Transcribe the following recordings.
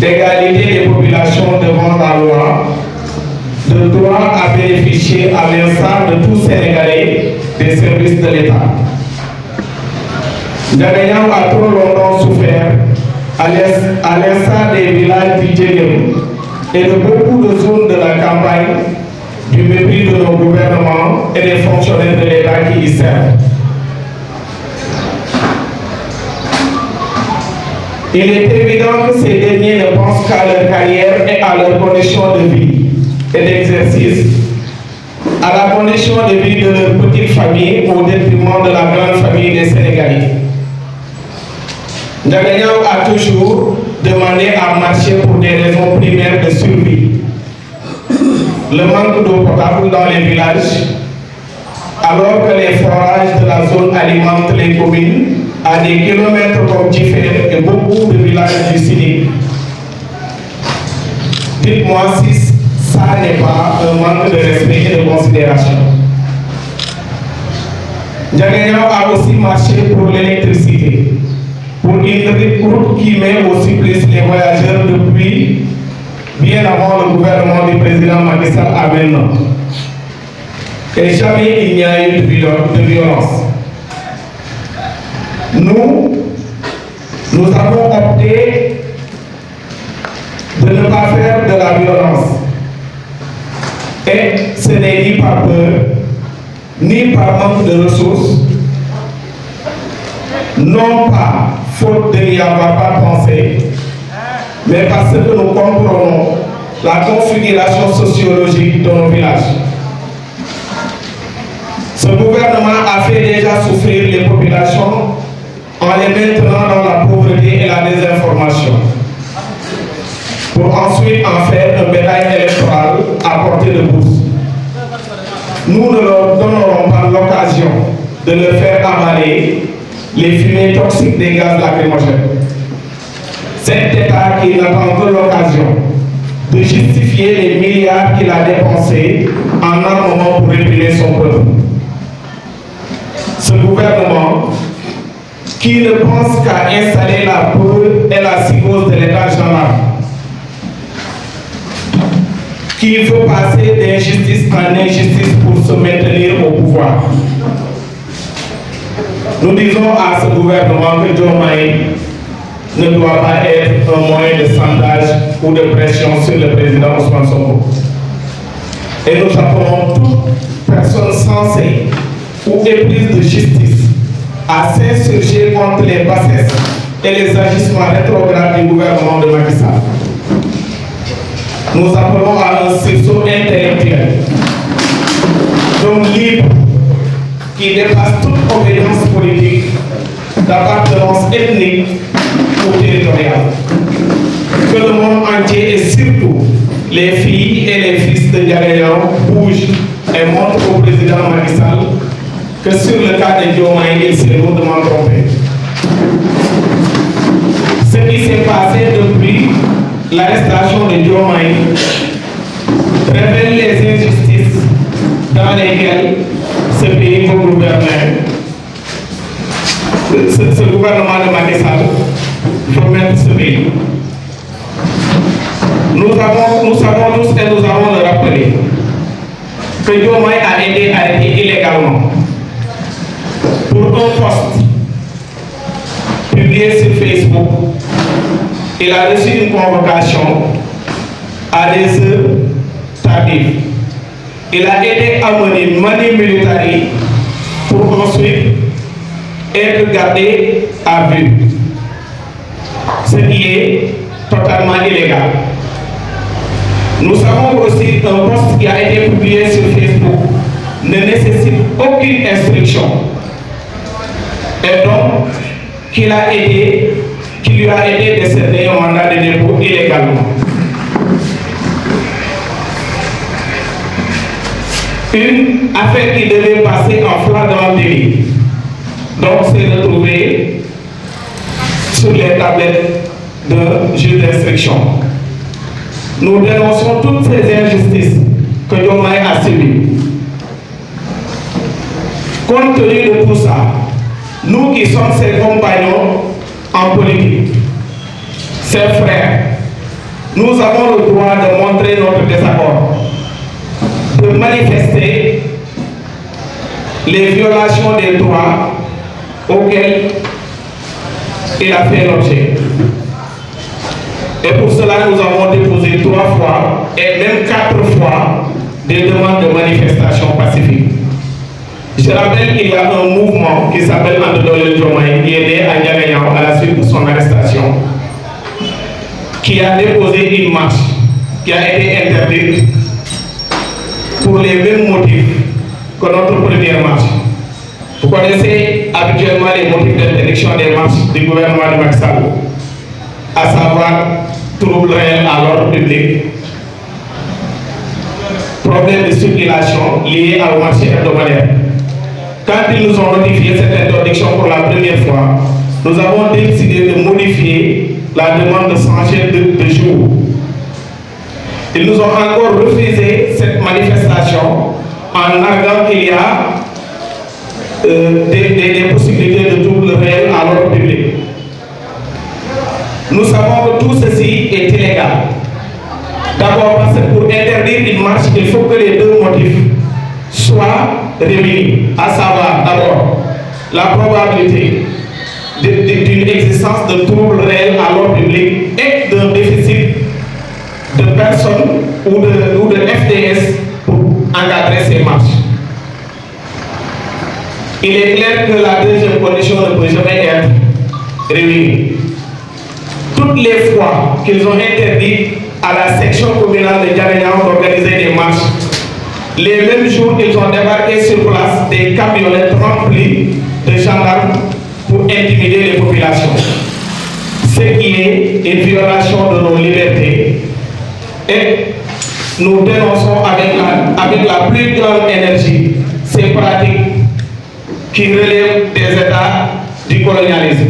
d'égalité des populations devant la loi, de droit à bénéficier à l'instar de tous Sénégalais des services de l'État. Ndiaganiao a trop longtemps souffert, à l'instar des villages du Djegem et de beaucoup de zones de la campagne, du mépris de nos gouvernements et des fonctionnaires de l'État qui y servent. Il est évident que ces derniers ne pensent qu'à leur carrière et à leurs conditions de vie et d'exercice, à la condition de vie de leur petite famille au détriment de la grande famille des Sénégalais. Ndiaganiao a toujours demandé à marcher pour des raisons primaires de survie. Le manque d'eau potable dans les villages, alors que les forages de la zone alimentent les communes à des kilomètres comme différents et beaucoup de villages du Sidi. Dites-moi si ça n'est pas un manque de respect et de considération. Ndiaganiao a aussi marché pour l'électricité, pour une route qui met au supplice les voyageurs depuis bien avant le gouvernement du président Macky Sall à maintenant. Et jamais il n'y a eu de violence. Nous avons opté de ne pas faire de la violence. Et ce n'est ni par peur, ni par manque de ressources, non pas faute de n'y avoir pas pensé, mais parce que nous comprenons la configuration sociologique de nos villages. Ce gouvernement a fait déjà souffrir les populations en les maintenant dans la pauvreté et la désinformation, pour ensuite en faire un bétail électoral à portée de bourse. Nous ne leur donnerons pas l'occasion de leur faire avaler les fumées toxiques des gaz lacrymogènes. Cet État qui n'attend que l'occasion de justifier les milliards qu'il a dépensés en armement pour réprimer son peuple. Ce gouvernement qui ne pense qu'à installer la peur et la psychose de l'État gendarme, qui veut passer d'injustice en injustice pour se maintenir au pouvoir. Nous disons à ce gouvernement que Diomaye ne doit pas être un moyen de sondage ou de pression sur le président Ousmane Sonko. Et nous appelons toute personne censée ou éprise de justice à s'insurger contre les bassesses et les agissements rétrogrades du gouvernement de Macky Sall. Nous appelons à un sursaut intellectuel, donc libre, qui dépasse toute obédience politique, d'appartenance ethnique ou territoriale. Que le monde entier et surtout les filles et les fils de Ndiaganiao bougent et montrent au président Macky Sall que sur le cas de Diomaye, il s'est lourdement trompé. Ce qui s'est passé depuis l'arrestation de Diomaye révèle les injustices dans lesquelles ce pays veut gouverner. Ce gouvernement de Macky Sall veut mettre ce pays. Nous savons tous et nous avons le rappeler que Diomaye a été arrêté illégalement pour un post publié sur Facebook. Il a reçu une convocation à des heures tardives. Il a été amené mani militari pour ensuite être gardé à vue, ce qui est totalement illégal. Nous savons aussi qu'un post qui a été publié sur Facebook ne nécessite aucune instruction et donc qu'il lui a été décerné un mandat de dépôt illégalement. Une affaire qui devait passer en flagrant délit, donc s'est retrouvée sur les tablettes d'un juge d'instruction. Nous dénonçons toutes ces injustices que Diomaye a subies. Compte tenu de tout ça, nous qui sommes ses compagnons en politique, ses frères, Nous avons le droit de montrer notre désaccord, de manifester les violations des droits auxquels il a fait l'objet. Et pour cela, nous avons déposé 3 fois et même 4 fois des demandes de manifestation pacifique. Je rappelle qu'il y a un mouvement qui s'appelle Andolel Diomaye qui est né à Ndiaganiao à la suite de son arrestation, qui a déposé une marche qui a été interdite pour les mêmes motifs que notre première marche. Vous connaissez habituellement les motifs d'interdiction des marches du gouvernement de Macky Sall, à savoir troubles réels à l'ordre public, problèmes de circulation liés au marché hebdomadaire. Quand ils nous ont notifié cette interdiction pour la première fois, nous avons décidé de modifier la demande de changer de jour. Ils nous ont encore refusé cette manifestation en arguant qu'il y a des possibilités de troubles réels à l'ordre public. Nous savons que tout ceci est illégal. D'abord parce que pour interdire une marche, il faut que les 2 motifs soient réunis, à savoir d'abord la probabilité d'une existence de troubles réels à l'ordre public et d'un déficit de personnes ou de FDS pour encadrer ces marches. Il est clair que la deuxième condition ne peut jamais être réunie. Toutes les fois qu'ils ont interdit à la section communale de Ndiaganiao d'organiser des marches, les mêmes jours qu'ils ont débarqué sur place des camionnettes remplies de gendarmes pour intimider les populations. Ce qui est une violation de nos libertés. Et nous dénonçons avec la plus grande énergie ces pratiques qui relèvent des États du colonialisme.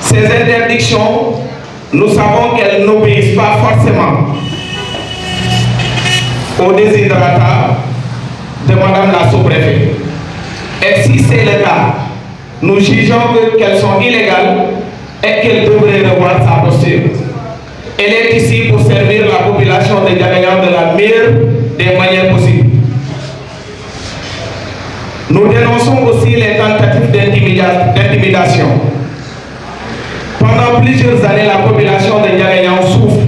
Ces interdictions, nous savons qu'elles n'obéissent pas forcément au desiderata de Madame la sous-préfète. Et si c'est le cas, nous jugeons qu'elles sont illégales et qu'elle devrait revoir sa posture. Elle est ici pour servir la population de Ndiaganiao de la meilleure des manières possibles. Nous dénonçons aussi les tentatives d'intimidation. Pendant plusieurs années, la population de Ndiaganiao souffre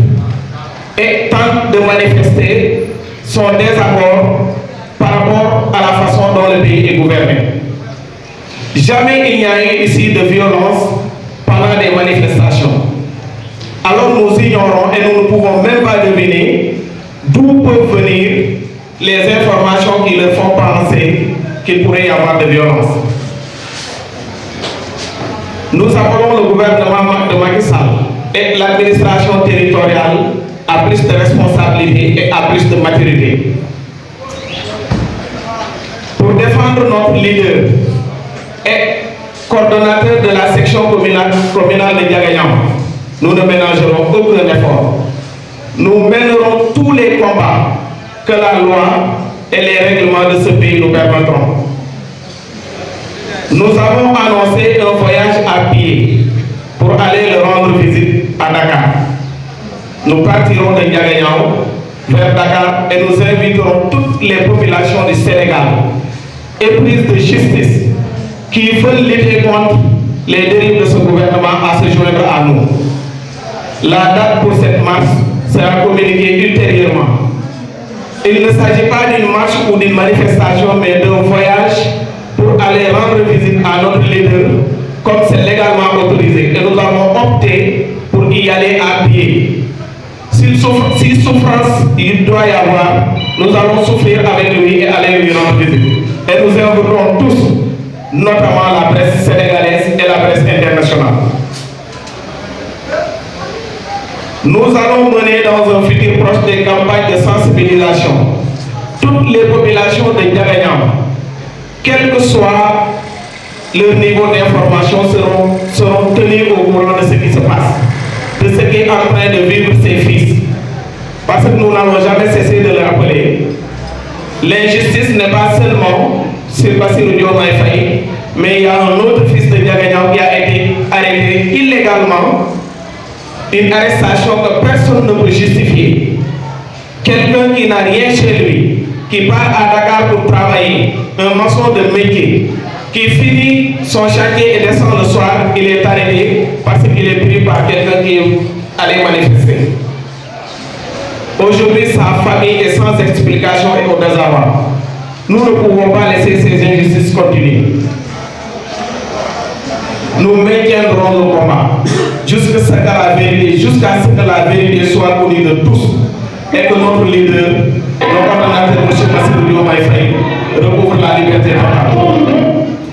et tente de manifester son désaccord par rapport à la façon dont le pays est gouverné. Jamais il n'y a eu ici de violence pendant des manifestations. Alors nous ignorons et nous ne pouvons même pas deviner d'où peuvent venir les informations qui leur font penser qu'il pourrait y avoir de violence. Nous appelons le gouvernement de Macky Sall et l'administration territoriale à plus de responsabilité et à plus de maturité. Pour défendre notre leader et coordonnateur de la section communale de Ndiaganiao, nous ne ménagerons aucun effort. Nous mènerons tous les combats que la loi et les règlements de ce pays nous permettront. Nous avons annoncé un voyage à pied pour aller le rendre visite à Dakar. Nous partirons de Ndiaganiao vers Dakar et nous inviterons toutes les populations du Sénégal éprises de justice qui veulent lutter contre les dérives de ce gouvernement à se joindre à nous. La date pour cette marche sera communiquée ultérieurement. Il ne s'agit pas d'une marche ou d'une manifestation, mais d'un voyage pour aller rendre visite à notre leader, comme c'est légalement autorisé. Et nous avons opté pour y aller à pied. Si souffrance il doit y avoir, nous allons souffrir avec lui et aller lui rendre visite. Et nous inviterons tous, notamment la presse sénégalaise et la presse internationale. Nous allons mener dans un futur proche des campagnes de sensibilisation. Toutes les populations de Ndiaganiao, quel que soit leur niveau d'information, seront tenues au courant de ce qui se passe, de ce qui est en train de vivre ses fils. Parce que nous n'avons jamais cessé de le rappeler. L'injustice n'est pas seulement sur Bassirou Diomaye Faye, mais il y a un autre fils de Ndiaganiao qui a été arrêté illégalement une arrestation que personne ne peut justifier, quelqu'un qui n'a rien chez lui, qui part à Dakar pour travailler, un maçon de métier, qui finit son chantier et descend le soir, il est arrêté parce qu'il est pris par quelqu'un qui est allé manifester. Aujourd'hui, sa famille est sans explication et au désarroi. Nous ne pouvons pas laisser ces injustices continuer. Nous maintiendrons le combat jusqu'à ce que la vérité soit connue de tous et que notre leader, notre coordonnateur, M. Bassirou Diomaye Faye, recouvre la liberté totale.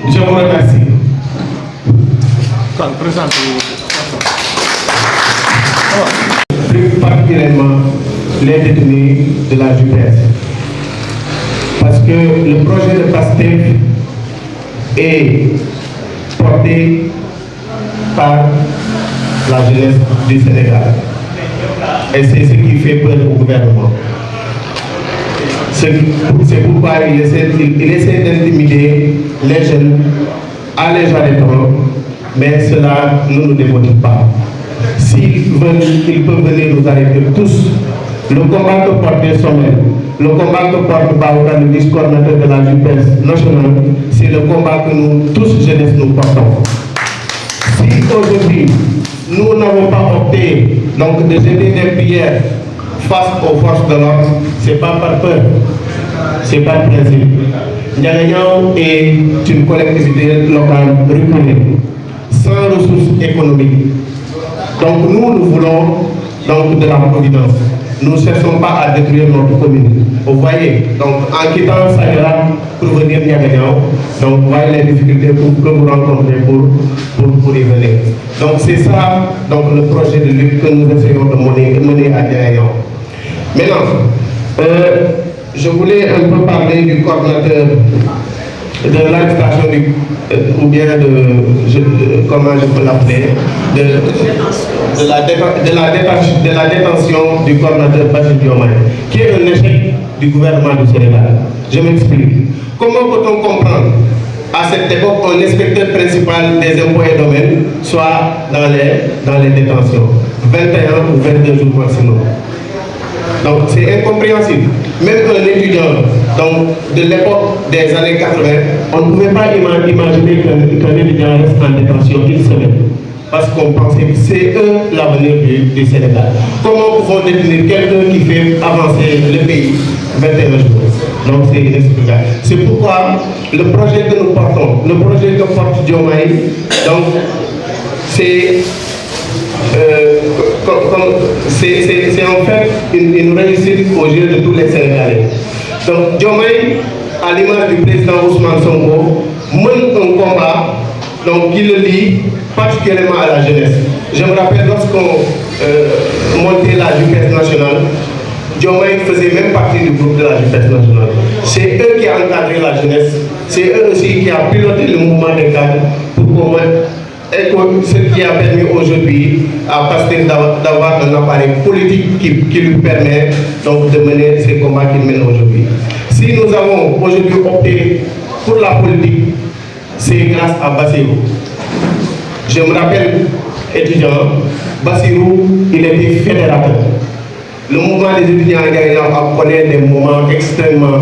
Je vous remercie. Plus particulièrement les détenus de la JPS. Parce que le projet de PASTEF est porté par la jeunesse du Sénégal. Et c'est ce qui fait peur au gouvernement. C'est pourquoi il essaie d'intimider les jeunes à les arrêtant, mais cela ne nous démotive pas. S'ils veulent, ils peuvent venir nous arrêter tous. Le combat que porte Sommet, le combat que porte Baouda, le vice-coordinateur de la JPS nationale, c'est le combat que nous, tous jeunesse, nous portons. Si aujourd'hui, nous n'avons pas opté donc, de jeter des prières face aux forces de l'ordre, ce n'est pas par peur, ce n'est pas le principe. Ndiaganiao est une collectivité locale reconnue, sans ressources économiques. Donc nous voulons donc, de la providence. Nous ne cherchons pas à détruire notre commune. Vous voyez, donc en quittant Sagara pour venir Ndiaganiao, donc vous voyez les difficultés que vous rencontrez pour y venir. Donc c'est ça donc, le projet de lutte que nous essayons de mener à Ndiaganiao. Maintenant, je voulais un peu parler du coordinateur de l'arrestation ou bien comment je peux l'appeler, de la détention du coordinateur Bassirou Diomaye, qui est un échec du gouvernement du Sénégal. Je m'explique. Comment peut-on comprendre à cette époque un inspecteur principal des impôts et domaines soit dans les détentions, 21 ou 22 jours maximum? Donc c'est incompréhensible. Même un étudiant donc, de l'époque des années 80, on ne pouvait pas imaginer qu'un étudiant reste en détention une semaine. Parce qu'on pensait que c'est eux l'avenir du Sénégal. Comment pouvons détenir quelqu'un qui fait avancer le pays 21 jours? Donc c'est inexplicable. C'est pourquoi le projet que nous portons, le projet que porte Diomaye, donc c'est en fait une réussite aux yeux de tous les Sénégalais. Donc Diomaye, à l'image du président Ousmane Sonko, mène un combat donc, qui le lie particulièrement à la jeunesse. Je me rappelle lorsqu'on montait la JPS nationale, Diomaye faisait même partie du groupe de la JPS nationale. C'est eux qui ont encadré la jeunesse, c'est eux aussi qui ont piloté le mouvement des cadres pour pouvoir. Et ce qui a permis aujourd'hui à Pasteur d'avoir un appareil politique qui lui permet donc de mener ces combats qu'il mène aujourd'hui. Si nous avons aujourd'hui opté pour la politique, c'est grâce à Bassirou. Je me rappelle, étudiant, Bassirou, il était fédérateur. Le mouvement des étudiants a connu des moments extrêmement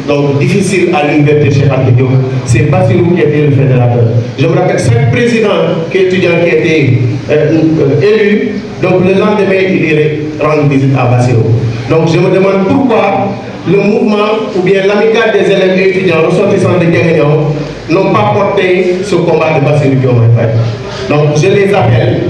donc, difficiles à l'université chez Diop. C'est Bassirou qui était le fédérateur. Je me rappelle, chaque président étudiant qui était élu, donc le lendemain, il irait rendre visite à Bassirou. Donc je me demande pourquoi le mouvement ou bien l'amicale des élèves et étudiants ressortissants de Ndiaganiao n'ont pas porté ce combat de Bassirou Diomaye Faye. Donc je les appelle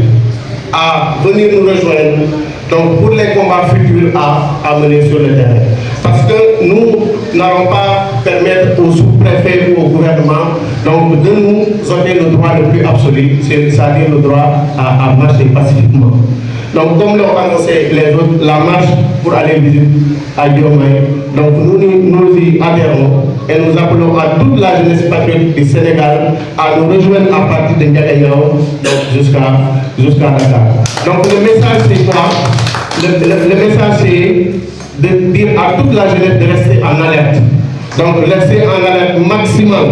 à venir nous rejoindre donc, pour les combats futurs à mener sur le terrain. Parce que nous n'allons pas permettre aux sous-préfets ou au gouvernement donc, de nous ôter le droit le plus absolu, c'est-à-dire le droit à marcher pacifiquement. Donc comme l'ont annoncé les autres, la marche pour aller visiter à Diomaye, donc nous y adhérons et nous appelons à toute la jeunesse patriotique du Sénégal à nous rejoindre à partir de Ndiaganiao jusqu'à Dakar. Donc le message c'est quoi? Le message c'est de dire à toute la jeunesse de rester en alerte. Donc rester en alerte maximum.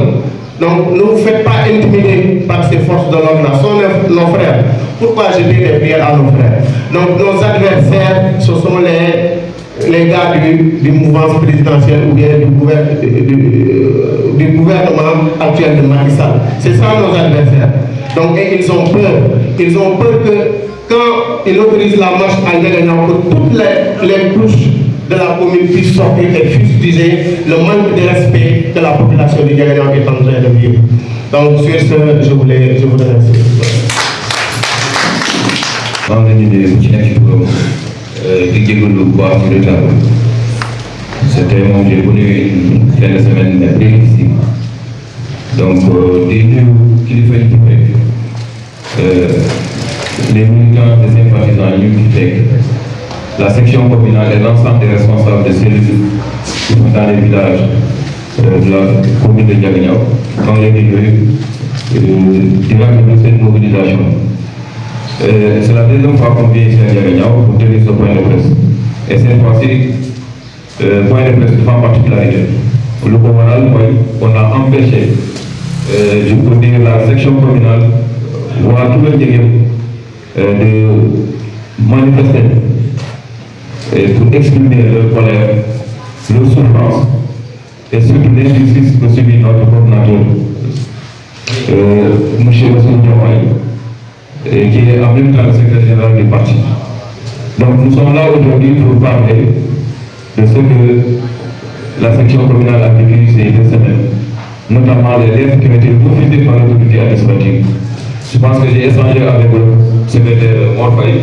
Donc ne vous faites pas intimider par ces forces de l'ordre-là, sont nos frères. Pourquoi jeter des pierres à nos frères? Donc nos adversaires, ce sont les gars du mouvement présidentiel ou bien du gouvernement actuel de Macky Sall. C'est ça nos adversaires. Donc ils ont peur. Ils ont peur que quand ils autorisent la marche à Ndiaganiao, que toutes les couches de la commune puissent sortir et fustiger le manque de respect que la population de Ndiaganiao est en train de vivre. Donc sur ce, je vous remercie. C'était mon j'ai connu une fin de semaine très difficile. Donc, des deux qu'il faut les militants et sympathisants qui la section communale et l'ensemble des responsables de cellules qui sont dans les villages de la commune de Ndiaganiao, quand les direct de cette mobilisation. C'est la deuxième fois qu'on vient ici à Ndiaganiao pour tenir ce point de presse. Et cette fois-ci, point de presse de forme particularité. Le communal, on a empêché, je peux dire, la section communale, voire tout le Ndiaganiao, de manifester pour exprimer leur colère, leur souffrance et surtout l'injustice que subit notre coordinateur, M. Bassirou Diomaye, qui est en même temps le secrétaire général du parti. Donc nous sommes là aujourd'hui pour parler de ce que la section communale a vécu ces 2 semaines, notamment les lettres qui ont été refusées par l'autorité administrative. Je pense que j'ai échangé avec le secrétaire Morfaï,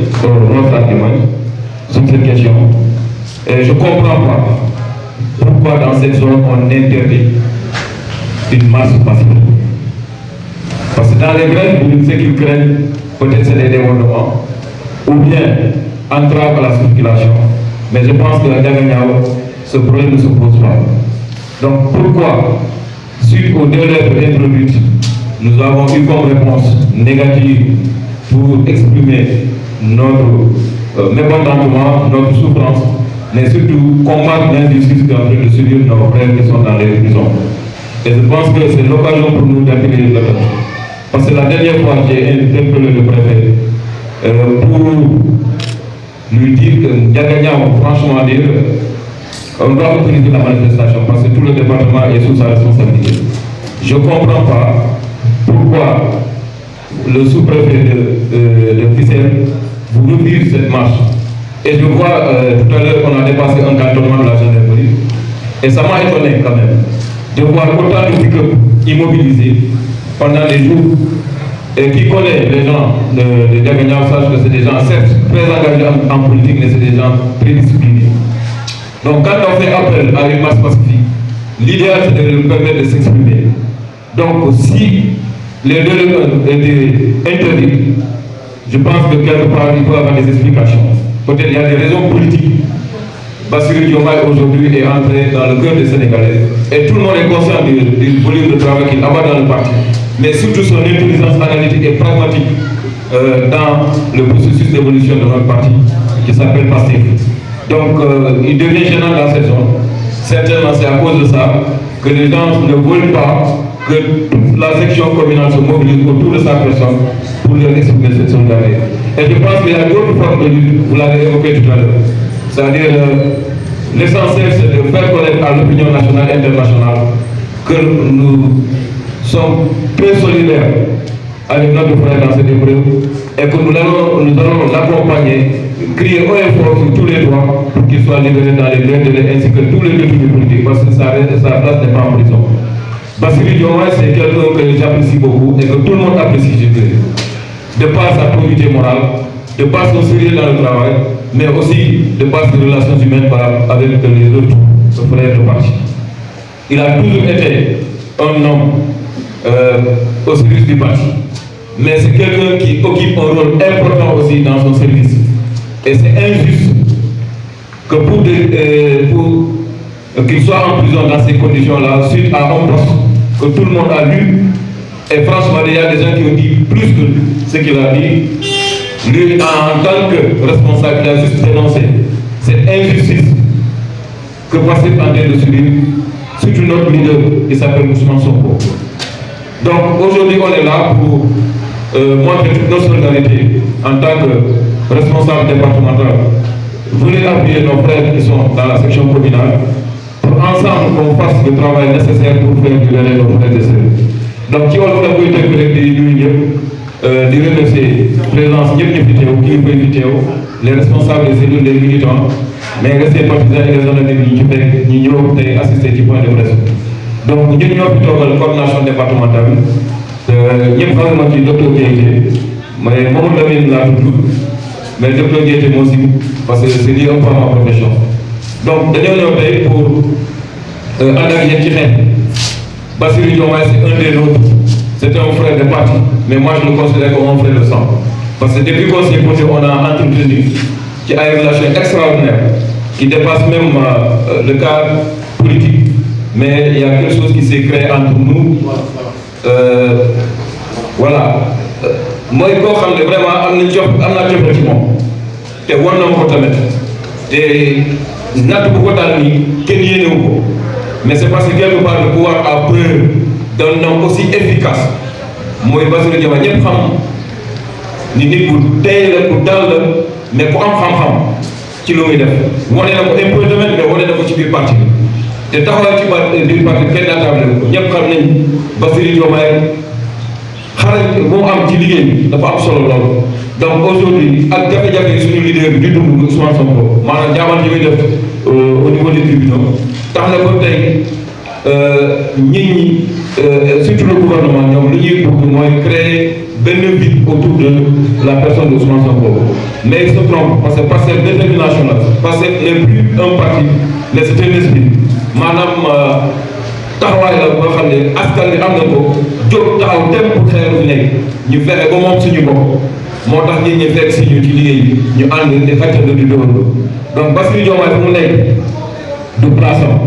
sur cette question. Et je ne comprends pas pourquoi dans cette zone on interdit une marche pacifique. Parce que dans les graines, ce qu'ils craignent, peut-être c'est des débordements, ou bien entrave à la circulation. Mais je pense que à Ndiaganiao, ce problème ne se pose pas. Donc pourquoi, suite aux 2 lettres introduites, nous avons eu comme réponse négative pour exprimer notre mécontentement, notre souffrance, mais surtout combattre l'injustice qui est en train de subir nos frères qui sont dans les prisons. Et je pense que c'est l'occasion pour nous d'appeler les autres. Parce que la dernière fois, j'ai interpellé le préfet pour lui dire que Ndiaganiao, franchement dire, on doit autoriser la manifestation parce que tout le département est sous sa responsabilité. Je ne comprends pas pourquoi le sous-préfet de Fissel vous refuse cette marche. Et je vois tout à l'heure qu'on a dépassé un cantonnement de la gendarmerie. Et ça m'a étonné quand même de voir autant de pick-up immobilisés pendant des jours. Et qui connaît les gens de Ndiaganiao sache que c'est des gens certes très engagés en politique, mais c'est des gens très disciplinés. Donc quand on fait appel à une marche pacifique, l'idéal c'est de leur permettre de s'exprimer. Donc si les 2 étaient interdits, je pense que quelque part il peut y avoir des explications. Peut-être il y a des raisons politiques. Bassirou Diomaye aujourd'hui est entré dans le cœur des Sénégalais et tout le monde est conscient du volume de travail qu'il abat dans le parti, mais surtout son intelligence analytique et pragmatique dans le processus d'évolution de notre parti qui s'appelle PASTEF. Donc il devient gênant dans cette zone. Certainement c'est à cause de ça que les gens ne veulent pas que toute la section communale se mobilise autour de sa personne pour leur exprimer cette solidarité. Et je pense qu'il y a d'autres formes de lutte, vous l'avez évoqué tout à l'heure. C'est-à-dire, l'essentiel c'est de faire connaître à l'opinion nationale et internationale que nous sommes très solidaires avec notre frère dans cette épreuve et que nous allons l'accompagner, crier haut et fort sur tous les droits pour qu'il soit libéré dans les délais ainsi que tous les détenus politiques parce que sa place n'est pas en prison. Bassirou Diomaye, c'est quelqu'un que j'apprécie beaucoup et que tout le monde apprécie, je dirais. De par sa probité morale, de par son sérieux dans le travail, mais aussi de par ses relations humaines avec les autres frères de parti. Il a toujours été un homme au service du parti, mais c'est quelqu'un qui occupe un rôle important aussi dans son service. Et c'est injuste que pour qu'il soit en prison dans ces conditions-là, suite à un poste que tout le monde a lu, et franchement, il y a des gens qui ont dit plus que ce qu'il a dit. Lui, en tant que responsable, il a juste dénoncé cette injustice que Pastef est en train de subir, surtout notre leader, qui s'appelle Ousmane Sonko. Donc aujourd'hui, on est là pour montrer toute notre solidarité en tant que responsable départemental, voulait appuyer nos frères qui sont dans la section communale pour ensemble qu'on fasse le travail nécessaire pour faire du relais nos frères et sœurs. Donc ci wàllu da koy tënk rek di nuyu ñëpp di remercier présence ñëpp ñu fi teew kilifa yi fi teew les responsables des cellules, les militants, mais nga seen partisans et les honorables yi ñu fekk ñu ñëw tey assister ci point de presse. Donc ñun ñoo fi toogal coordination départementale ñëpp xam na ci docteur Diété mais Mamadou Lamine laa tudd mais docteur Diété moo si parce que c'est lié un peu à ma profession. Donc dañoo ñëw tey pour ànd ak yéen ci xeex Bassirou Diomaye c'est un des nôtres, c'est un frère de parti, mais moi je le considère comme un frère de sang. Parce que depuis qu'on s'est posé, on a entretenu qui a une relation extraordinaire, qui dépasse même le cadre politique. Mais il y a quelque chose qui s'est créé entre nous. Voilà. Moi, je crois que vraiment, je suis un peu te war na ma ko tamit te natt bu ko daal nii kenn yéenewu ko mais c'est parce que quelque part le pouvoir a peur d'un homme aussi efficace mooy Bassirou Diomaye ñëpp xam ni nit bu tey la bu dal la mais ku am xam-xam ci lu muy def wane na ko impôt domaine mais wane na ko ci biir parti te taxawal ci biir parti kenn naatable ko ñëpp xam nañ Bassirou Diomaye xarañ bu mu am ci liggéey bi dafa am solo loolu. Donc aujourd'hui ak jafe-jafe suñu leader bi di dund Ousmane Sonko maanaam jaamal ji muy def au niveau des tribunaux tax na ba tey nit ñi surtout le gouvernement ñoom lu ñuy bëgg mooy créer benn vide autour de la personne de Ousmane Sonko mais il se trompe parce que Pastef détermination la Pastef n'est plus un parti mais c'est un esprit maanaam taxawaay la boo xam ne askan bi am na ko jóg taxaw tem pour xeeru fi nekk ñu fexe ba moom suñu bopp moo tax nit ñi fekk si ñu ci liggéey bi ñu ànd di xàccandoo di dóor donc Bassirou Diomaye fu mu nekk du place am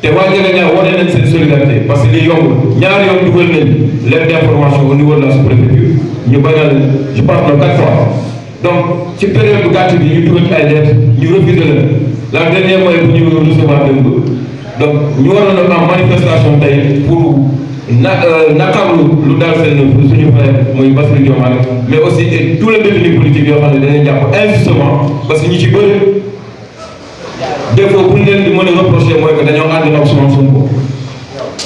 te waa Ndiaganiao wane nañ seen solidarité parce que li yombul ñaari yoon dugal nañ lettre d'information au niveau de la sous-préfecture ñu bañal je pense que 4 fois donc ci période bu gàtt bi ñu dugal ci ay lettres ñu refusé leen la dernière mooy bu ñu recevoir démb donc ñu waroon a am manifestation tey pour naqarlu lu daal seen suñu frère muy Bassirou Diomaye mais aussi tous les détenus politiques yoo xam ne dañuy jàpp injustement parce que ñu ci bëri des fois bu ñu leen di mën a reprocher mooy que dañoo ànd ak Ousmane Sonko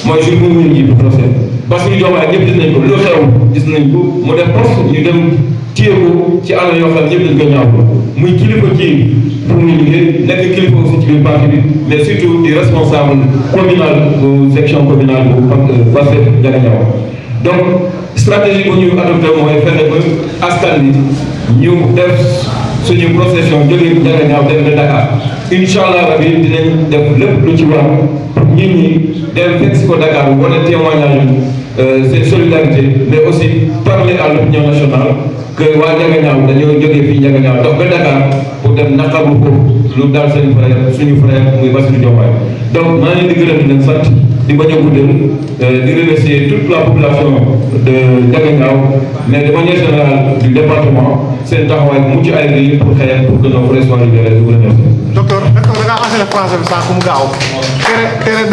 mooy jour bu ñu ngi procès Bassirou Diomaye ñëpp gis nañ ko lu xew gis nañ ko mu def poste ñu dem téye ko ci anam yoo xam ne ñëpp dañ ko ñaaw muy kilifa ci pour muy liggéey nekk kilifa aussi ci biir parti bi mais surtout di responsable communal bu section communale bu Pastef Ndiaganiao donc stratégie bu ñu adopté mooy fexe ba askan bi ñu def suñu procession jógee Ndiaganiao dem ba Dakar incha allah rabi dinañ def lépp lu ci war pour nit ñi dem fekk si ko Dakar wane témoignage seen solidarité mais aussi parler à l'opinion nationale que waa Ndiaganiao dañoo jógee fii Ndiaganiao dox ba Dakar pour dem naqarlu ko lu daal seen frère suñu frère muy Bassirou Diomaye donc maa ngi leen di gërëm di leen sant di bañ a guddal di remercier toute la population de Ndiaganiao mais de manière générale du département seen taxawaay bu mucc ayib yi pour xeex pour que nos frères soient libérés. Docteur da ngaa enseigné français bi sànq mu gaaw.